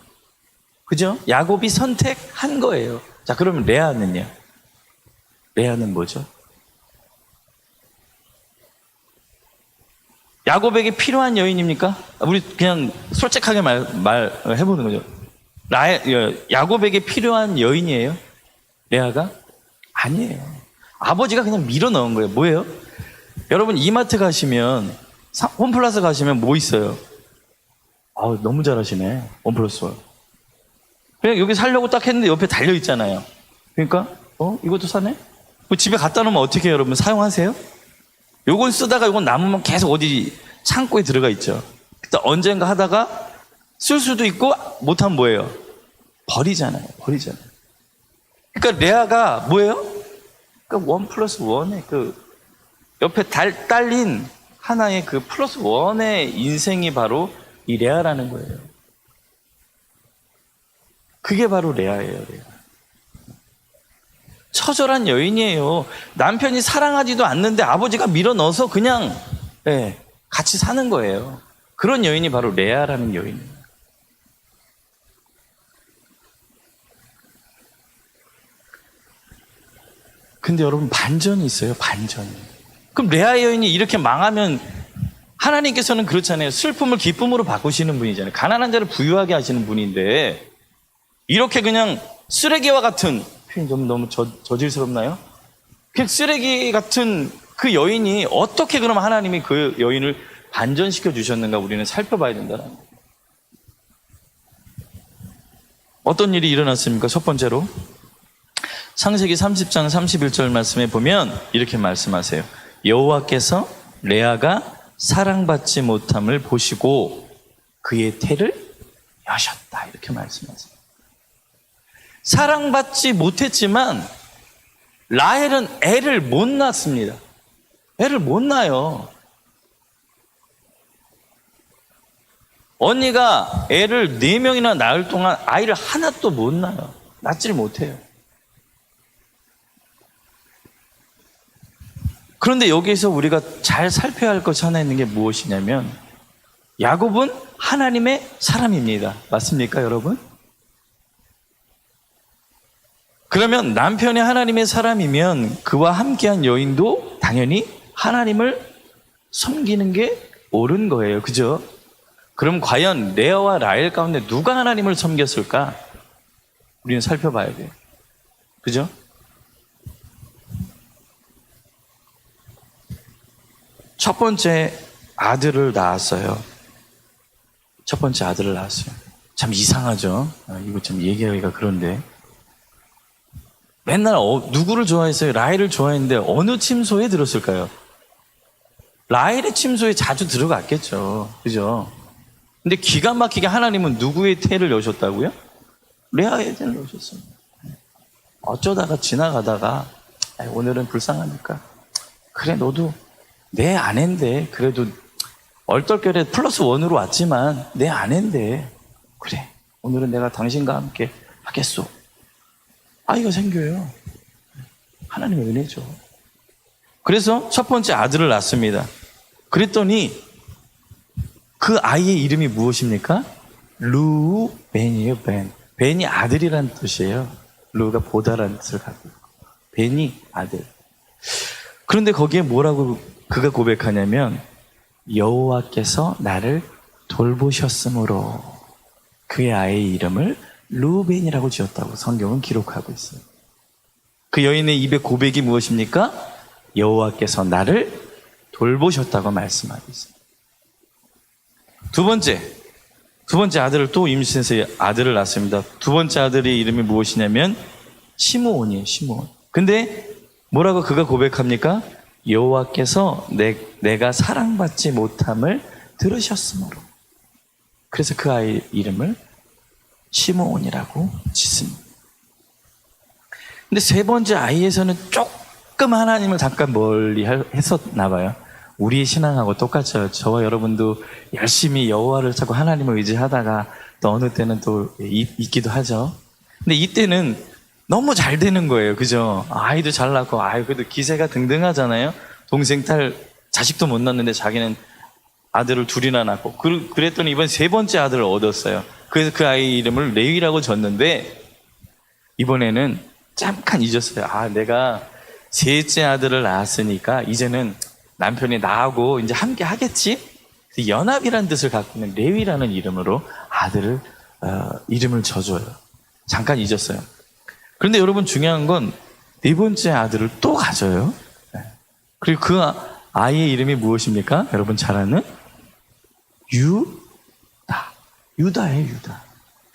그죠? 야곱이 선택한 거예요. 자, 그러면 레아는요? 레아는 뭐죠? 야곱에게 필요한 여인입니까? 우리 그냥 솔직하게 말해보는 거죠. 야곱에게 필요한 여인이에요? 레아가? 아니에요. 아버지가 그냥 밀어 넣은 거예요. 뭐예요? 여러분 이마트 가시면 홈플러스 가시면 뭐 있어요? 너무 잘하시네. 홈플러스. 그냥 여기 살려고 딱 했는데 옆에 달려 있잖아요. 그러니까 이것도 사네? 뭐 집에 갖다 놓으면 어떻게 해요, 여러분? 사용하세요? 요건 쓰다가 요건 남으면 계속 어디 창고에 들어가 있죠. 그때 언젠가 하다가 쓸 수도 있고 못하면 뭐예요? 버리잖아요. 그러니까 레아가 뭐예요? 그러니까 1+1의 그 옆에 딸린 하나의 그 +1의 인생이 바로 이 레아라는 거예요. 그게 바로 레아예요. 레아. 처절한 여인이에요. 남편이 사랑하지도 않는데 아버지가 밀어 넣어서 그냥 같이 사는 거예요. 그런 여인이 바로 레아라는 여인이에요. 근데 여러분 반전이 있어요. 반전이. 그럼 레아 여인이 이렇게 망하면 하나님께서는 그렇잖아요. 슬픔을 기쁨으로 바꾸시는 분이잖아요. 가난한 자를 부유하게 하시는 분인데 이렇게 그냥 쓰레기와 같은 표현이 좀 너무 저질스럽나요? 그 쓰레기 같은 그 여인이 어떻게 그럼 하나님이 그 여인을 반전시켜 주셨는가 우리는 살펴봐야 된다는 거예요. 어떤 일이 일어났습니까? 첫 번째로 창세기 30장 31절 말씀에 보면 이렇게 말씀하세요. 여호와께서 레아가 사랑받지 못함을 보시고 그의 태를 여셨다. 이렇게 말씀하세요. 사랑받지 못했지만 라헬은 애를 못 낳습니다. 애를 못 낳아요. 언니가 애를 4명이나 낳을 동안 아이를 하나도 못 낳아요. 낳지를 못해요. 그런데 여기에서 우리가 잘 살펴야 할 것이 하나 있는 게 무엇이냐면 야곱은 하나님의 사람입니다. 맞습니까, 여러분? 그러면 남편이 하나님의 사람이면 그와 함께한 여인도 당연히 하나님을 섬기는 게 옳은 거예요. 그죠? 그럼 과연 레아와 라헬 가운데 누가 하나님을 섬겼을까? 우리는 살펴봐야 돼요. 그죠? 첫 번째 아들을 낳았어요. 참 이상하죠? 이거 참 얘기하기가 그런데. 맨날 누구를 좋아했어요? 라헬을 좋아했는데 어느 침소에 들었을까요? 라헬의 침소에 자주 들어갔겠죠. 그죠? 근데 기가 막히게 하나님은 누구의 태를 여셨다고요? 레아의 태를 여셨습니다. 어쩌다가 지나가다가 오늘은 불쌍하니까 그래 너도 내 아내인데 그래도 얼떨결에 +1으로 왔지만 내 아내인데 그래 오늘은 내가 당신과 함께 하겠소. 아이가 생겨요. 하나님의 은혜죠. 그래서 첫 번째 아들을 낳습니다. 그랬더니 그 아이의 이름이 무엇입니까? 루벤이에요. 벤이 아들이라는 뜻이에요. 루가 보다라는 뜻을 갖고 있고 벤이 아들. 그런데 거기에 뭐라고 그가 고백하냐면 여호와께서 나를 돌보셨으므로 그의 아이의 이름을 루벤이라고 지었다고 성경은 기록하고 있어요. 그 여인의 입의 고백이 무엇입니까? 여호와께서 나를 돌보셨다고 말씀하고 있어요. 두 번째 아들을 또 임신해서 아들을 낳습니다. 두 번째 아들의 이름이 무엇이냐면 시므온이에요. 시므온. 근데 뭐라고 그가 고백합니까? 여호와께서 내가 사랑받지 못함을 들으셨으므로. 그래서 그 아이 이름을 시므온이라고 짓습니다. 근데 세 번째 아이에서는 조금 하나님을 잠깐 멀리 했었나 봐요. 우리의 신앙하고 똑같죠. 저와 여러분도 열심히 여호와를 찾고 하나님을 의지하다가 또 어느 때는 또 있기도 하죠. 근데 이때는 너무 잘 되는 거예요. 그죠? 아이도 잘 낳고, 그래도 기세가 등등하잖아요. 동생 딸 자식도 못 낳는데 자기는 아들을 둘이나 낳고. 그랬더니 이번 세 번째 아들을 얻었어요. 그래서 그 아이 이름을 레위라고 졌는데, 이번에는 잠깐 잊었어요. 내가 셋째 아들을 낳았으니까 이제는 남편이 나하고 이제 함께 하겠지? 연합이라는 뜻을 갖고 있는 레위라는 이름으로 아들을 이름을 져줘요. 잠깐 잊었어요. 그런데 여러분 중요한 건 네 번째 아들을 또 가져요. 그리고 그 아이의 이름이 무엇입니까? 여러분 잘 아는 유다. 유다예요, 유다.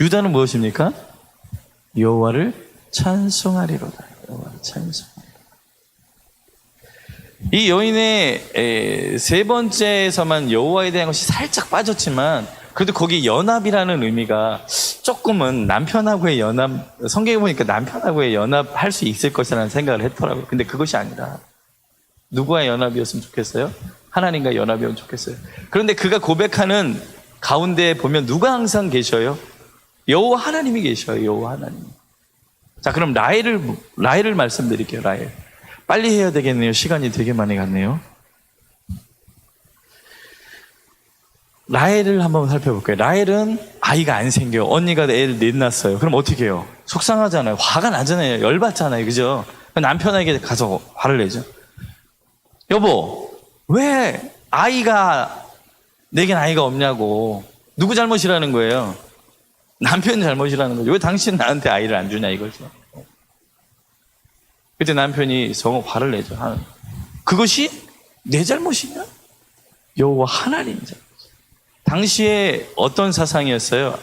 유다는 무엇입니까? 여호와를 찬송하리로다. 여호와를 찬송하리로다. 이 여인의 세 번째에서만 여호와에 대한 것이 살짝 빠졌지만 그래도 거기 연합이라는 의미가 조금은 남편하고의 연합, 성경에 보니까 남편하고의 연합할 수 있을 것이라는 생각을 했더라고요. 근데 그것이 아니라 누구와의 연합이었으면 좋겠어요? 하나님과 연합이었으면 좋겠어요. 그런데 그가 고백하는 가운데 보면 누가 항상 계셔요? 여호와 하나님이 계셔요. 여호와 하나님. 자, 그럼 라헬을 말씀드릴게요. 라헬. 빨리 해야 되겠네요. 시간이 되게 많이 갔네요. 라헬을 한번 살펴볼까요? 라헬은 아이가 안 생겨요. 언니가 애를 넷 낳았어요. 그럼 어떻게 해요? 속상하잖아요. 화가 나잖아요. 열받잖아요. 그죠? 남편에게 가서 화를 내죠. 여보, 왜 내겐 아이가 없냐고. 누구 잘못이라는 거예요? 남편 잘못이라는 거죠. 왜 당신 나한테 아이를 안 주냐 이거죠. 그때 남편이 정말 화를 내죠. 그것이 내 잘못이냐? 여호와 하나님 잘못. 당시에 어떤 사상이었어요?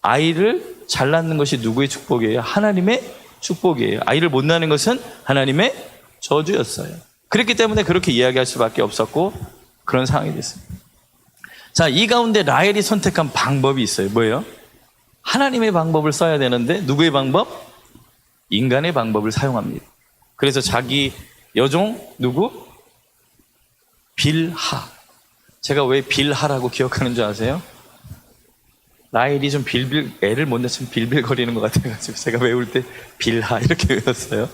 아이를 잘 낳는 것이 누구의 축복이에요? 하나님의 축복이에요. 아이를 못 낳는 것은 하나님의 저주였어요. 그렇기 때문에 그렇게 이야기할 수밖에 없었고 그런 상황이 됐습니다. 자, 이 가운데 라헬이 선택한 방법이 있어요. 뭐예요? 하나님의 방법을 써야 되는데 누구의 방법? 인간의 방법을 사용합니다. 그래서 자기 여종 누구? 빌하. 제가 왜 빌하라고 기억하는 줄 아세요? 라헬이 좀 애를 못 낳으면 빌빌거리는 것 같아가지고 제가 외울 때 빌하 이렇게 외웠어요.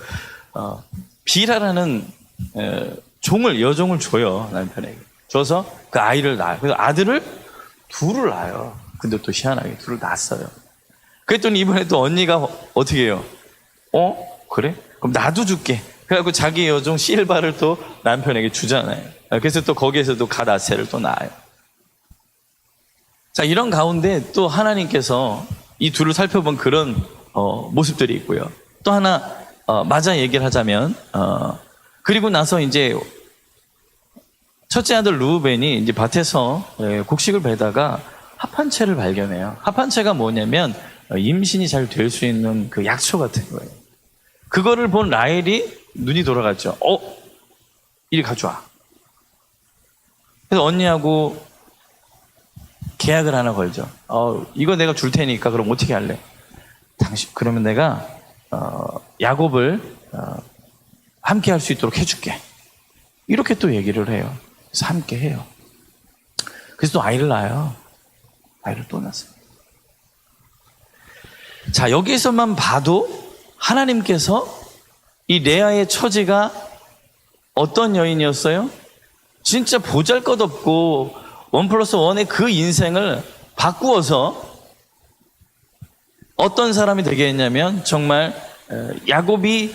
빌하라는 여종을 줘요. 남편에게. 줘서 그 아이를 낳아요. 그래서 아들을 둘을 낳아요. 근데 또 희한하게 둘을 낳았어요. 그랬더니 이번에 또 언니가 어떻게 해요? 그래? 그럼 나도 줄게. 그래갖고 자기 여종 실바를 또 남편에게 주잖아요. 그래서 또 거기에서도 갓아세를 또 낳아요. 자, 이런 가운데 또 하나님께서 이 둘을 살펴본 그런 모습들이 있고요. 또 하나 맞아 얘기를 하자면 그리고 나서 이제 첫째 아들 루벤이 이제 밭에서 곡식을 베다가 합한채를 발견해요. 합한채가 뭐냐면 임신이 잘 될 수 있는 그 약초 같은 거예요. 그거를 본 라헬이 눈이 돌아갔죠. 이리 가져와. 그래서 언니하고 계약을 하나 걸죠. 이거 내가 줄 테니까 그럼 어떻게 할래? 그러면 내가 야곱을 함께 할 수 있도록 해줄게. 이렇게 또 얘기를 해요. 그래서 함께 해요. 그래서 또 아이를 낳아요. 아이를 또 낳았어요. 자, 여기에서만 봐도 하나님께서 이 레아의 처지가 어떤 여인이었어요? 진짜 보잘것없고 1+1의 그 인생을 바꾸어서 어떤 사람이 되게 했냐면 정말 야곱이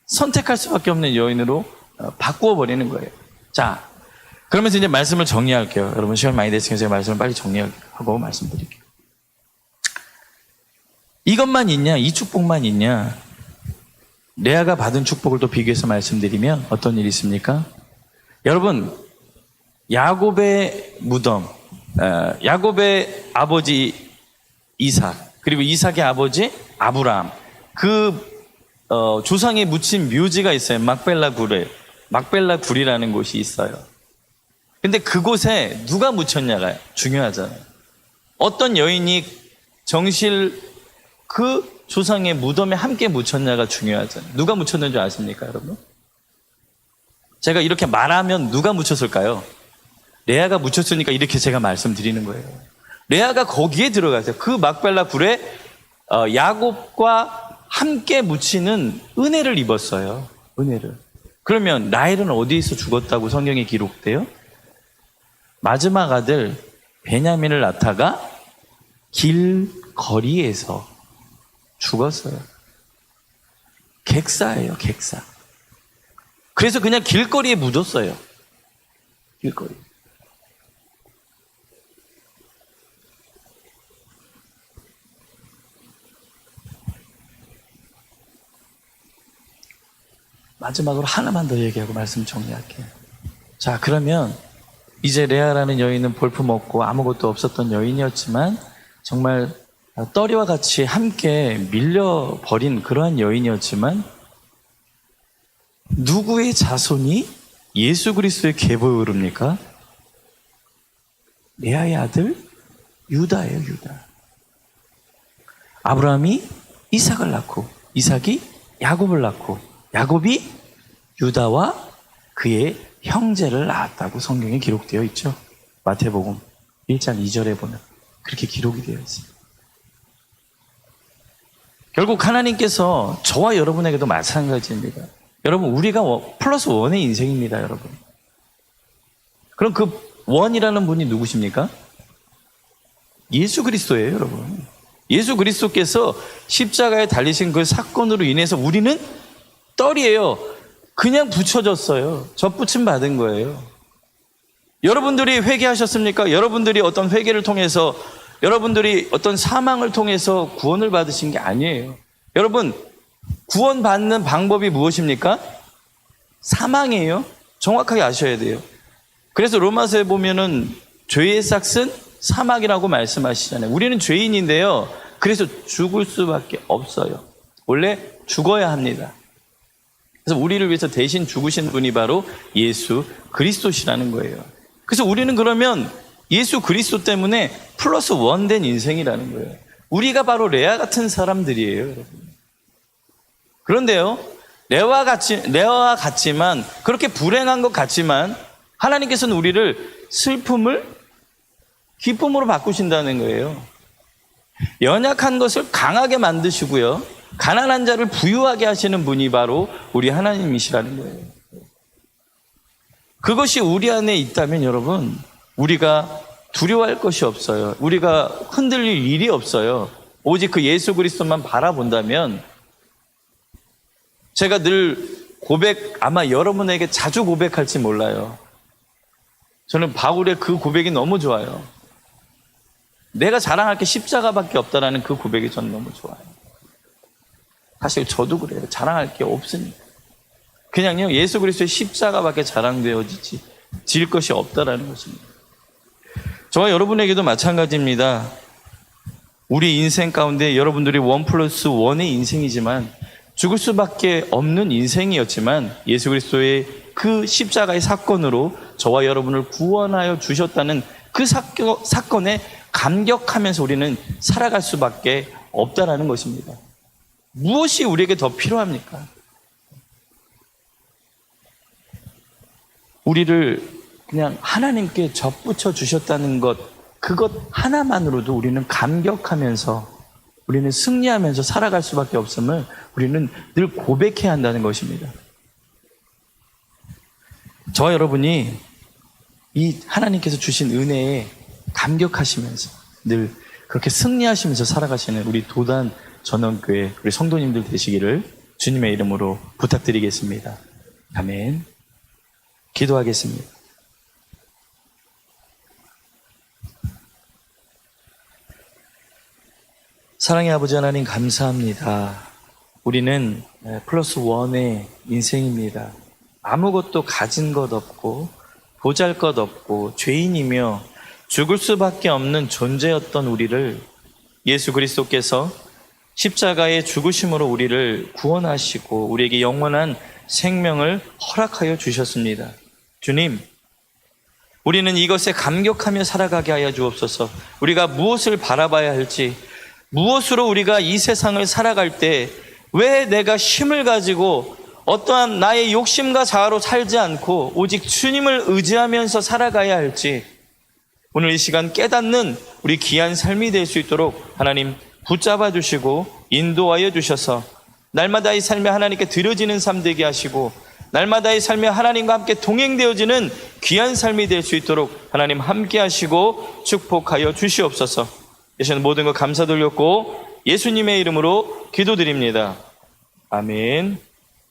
선택할 수밖에 없는 여인으로 바꾸어 버리는 거예요. 자, 그러면서 이제 말씀을 정리할게요. 여러분 시간 많이 됐으니까 제가 말씀을 빨리 정리하고 말씀드릴게요. 이것만 있냐? 이 축복만 있냐? 레아가 받은 축복을 또 비교해서 말씀드리면 어떤 일이 있습니까? 여러분, 야곱의 무덤, 야곱의 아버지 이삭, 그리고 이삭의 아버지 아브라함, 그 조상에 묻힌 묘지가 있어요. 막벨라 굴이라는 곳이 있어요. 근데 그곳에 누가 묻혔냐가 중요하잖아요. 어떤 여인이 정실 그 조상의 무덤에 함께 묻혔냐가 중요하잖아요. 누가 묻혔는지 아십니까, 여러분? 제가 이렇게 말하면 누가 묻혔을까요? 레아가 묻혔으니까 이렇게 제가 말씀드리는 거예요. 레아가 거기에 들어가서 그 막벨라 굴에 야곱과 함께 묻히는 은혜를 입었어요. 은혜를. 그러면 라헬은 어디에서 죽었다고 성경에 기록돼요? 마지막 아들 베냐민을 낳다가 길거리에서 죽었어요. 객사예요, 객사. 그래서 그냥 길거리에 묻었어요. 길거리. 마지막으로 하나만 더 얘기하고 말씀 정리할게요. 자, 그러면 이제 레아라는 여인은 볼품없고 아무것도 없었던 여인이었지만 정말 떠리와 같이 함께 밀려버린 그러한 여인이었지만 누구의 자손이 예수 그리스도의 계보에 오릅니까? 레아의 아들 유다예요, 유다. 아브라함이 이삭을 낳고 이삭이 야곱을 낳고 야곱이 유다와 그의 형제를 낳았다고 성경에 기록되어 있죠. 마태복음 1장 2절에 보면 그렇게 기록이 되어 있습니다. 결국 하나님께서 저와 여러분에게도 마찬가지입니다. 여러분, 우리가 플러스 원의 인생입니다, 여러분. 그럼 그 원이라는 분이 누구십니까? 예수 그리스도예요, 여러분. 예수 그리스도께서 십자가에 달리신 그 사건으로 인해서 우리는 떨이에요. 그냥 붙여졌어요. 접붙임 받은 거예요. 여러분들이 회개하셨습니까? 여러분들이 어떤 회개를 통해서, 여러분들이 어떤 사망을 통해서 구원을 받으신 게 아니에요. 여러분, 구원받는 방법이 무엇입니까? 사망이에요. 정확하게 아셔야 돼요. 그래서 로마서에 보면은 죄의 삭은 사망이라고 말씀하시잖아요. 우리는 죄인인데요. 그래서 죽을 수밖에 없어요. 원래 죽어야 합니다. 그래서 우리를 위해서 대신 죽으신 분이 바로 예수 그리스도시라는 거예요. 그래서 우리는 그러면 예수 그리스도 때문에 플러스 원 된 인생이라는 거예요. 우리가 바로 레아 같은 사람들이에요, 여러분. 그런데요, 레아와 같지만, 그렇게 불행한 것 같지만, 하나님께서는 우리를 슬픔을 기쁨으로 바꾸신다는 거예요. 연약한 것을 강하게 만드시고요, 가난한 자를 부유하게 하시는 분이 바로 우리 하나님이시라는 거예요. 그것이 우리 안에 있다면 여러분, 우리가 두려워할 것이 없어요. 우리가 흔들릴 일이 없어요. 오직 그 예수 그리스도만 바라본다면, 제가 늘 아마 여러분에게 자주 고백할지 몰라요. 저는 바울의 그 고백이 너무 좋아요. 내가 자랑할 게 십자가밖에 없다라는 그 고백이 저는 너무 좋아요. 사실 저도 그래요. 자랑할 게 없으니까. 그냥요, 예수 그리스도의 십자가밖에 자랑되어질 것이 없다라는 것입니다. 저와 여러분에게도 마찬가지입니다. 우리 인생 가운데 여러분들이 1+1의 인생이지만, 죽을 수밖에 없는 인생이었지만, 예수 그리스도의 그 십자가의 사건으로 저와 여러분을 구원하여 주셨다는 그 사건에 감격하면서 우리는 살아갈 수밖에 없다라는 것입니다. 무엇이 우리에게 더 필요합니까? 우리를 그냥 하나님께 접붙여 주셨다는 것, 그것 하나만으로도 우리는 감격하면서, 우리는 승리하면서 살아갈 수밖에 없음을 우리는 늘 고백해야 한다는 것입니다. 저와 여러분이 이 하나님께서 주신 은혜에 감격하시면서 늘 그렇게 승리하시면서 살아가시는 우리 도단 전원교회 우리 성도님들 되시기를 주님의 이름으로 부탁드리겠습니다. 아멘. 기도하겠습니다. 사랑의 아버지 하나님, 감사합니다. 우리는 플러스 원의 인생입니다. 아무것도 가진 것 없고 보잘 것 없고 죄인이며 죽을 수밖에 없는 존재였던 우리를 예수 그리스도께서 십자가의 죽으심으로 우리를 구원하시고 우리에게 영원한 생명을 허락하여 주셨습니다. 주님, 우리는 이것에 감격하며 살아가게 하여 주옵소서. 우리가 무엇을 바라봐야 할지, 무엇으로 우리가 이 세상을 살아갈 때 왜 내가 힘을 가지고 어떠한 나의 욕심과 자아로 살지 않고 오직 주님을 의지하면서 살아가야 할지, 오늘 이 시간 깨닫는 우리 귀한 삶이 될 수 있도록 하나님 붙잡아 주시고 인도하여 주셔서 날마다 이 삶에 하나님께 드려지는 삶 되게 하시고, 날마다 이 삶에 하나님과 함께 동행되어지는 귀한 삶이 될 수 있도록 하나님 함께 하시고 축복하여 주시옵소서. 예수님 모든 것 감사 돌렸고 예수님의 이름으로 기도드립니다. 아멘.